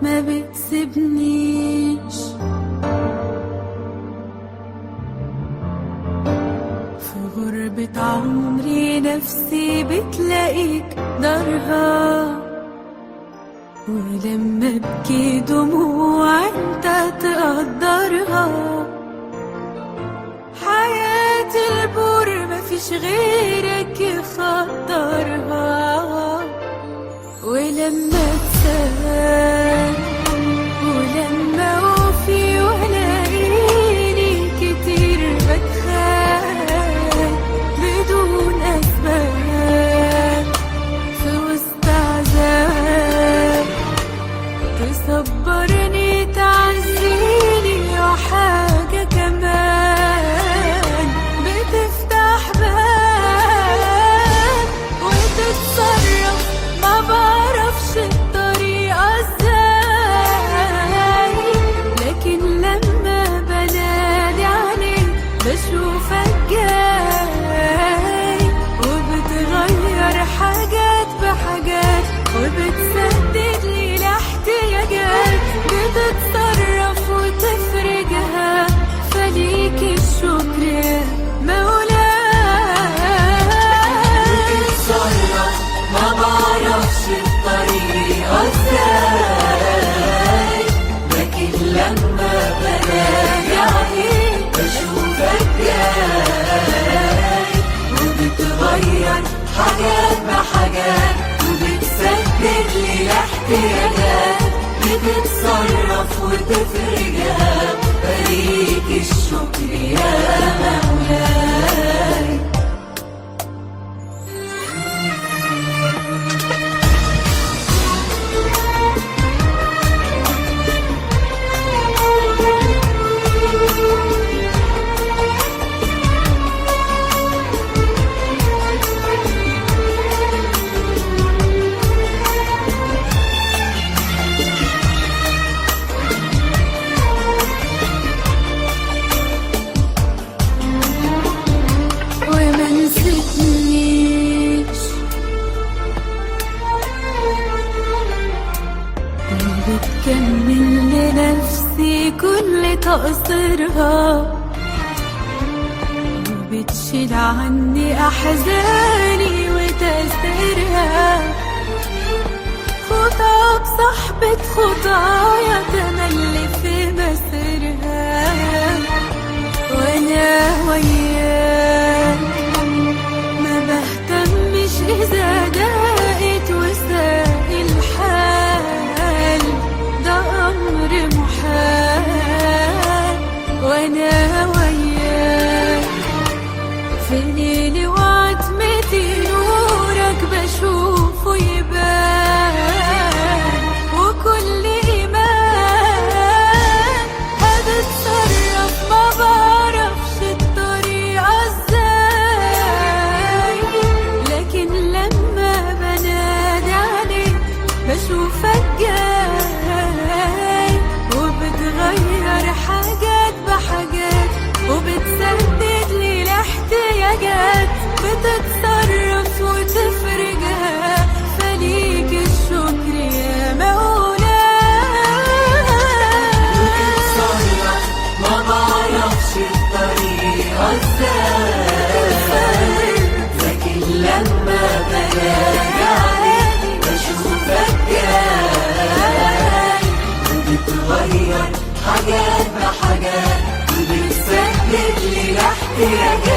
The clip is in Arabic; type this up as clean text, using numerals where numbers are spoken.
ما بتسيبنيش. في غربة عمري نفسي بتلاقيك دارها، ولما ابكي دموع انت تقدرها. حياة البور مفيش غيرك يخطرها، ولما تسال ولما وفي ولاقيني كتير بتخاف بدون أسباب، في وسط عذاب تصبرني تعزيني، وحاجة كمان بتفتح باب وتتصرف ما بعرفش الطريقة ازاي، لكن لما بنادي عليك بشوفك جاي، وبتغير حاجات بحاجات وبتسدد لي الاحتياجات، بتتصرف وتفرجها، فليك الشكر يا مولاي. بتتصرف ما بعرفش الطريقة ازاي، لكن لما بنادي عليك بشوفك جاي، وبتغير حاجات بحاجات وبتسدد لي الاحتياجات، بتتصرف وتفرجها، فليك الشكر يا مولاي. وما نسيتنيش، وبتكمل لنفسي كل تقصيرها، وبتشيل عني أحزاني وتأثيرها، خطى بصحبة خطايا تملي في مسيرها، وانا وياك ما بهتمش اذا ضاقت وساء الحال، ده امر محال، وانا وياك في ليلي وعتمتي نورك بشوفه يبان، وكل ايمان هتتصرف ما بعرفش الطريقة ازاي، لكن لما بنادي عليك بشوفك جاي، وبتغير حاجات بحاجات وبتسدد لي الاحتياجات، بتتصرف وتفرجها، فليك الشكر يا مولاي. بتتصرف ما بعرفش الطريقة ازاي، لكن لما بنادي عليك بشوفك جاي، وبتغير حاجات بحاجات وبتسدد لي الاحتياجات،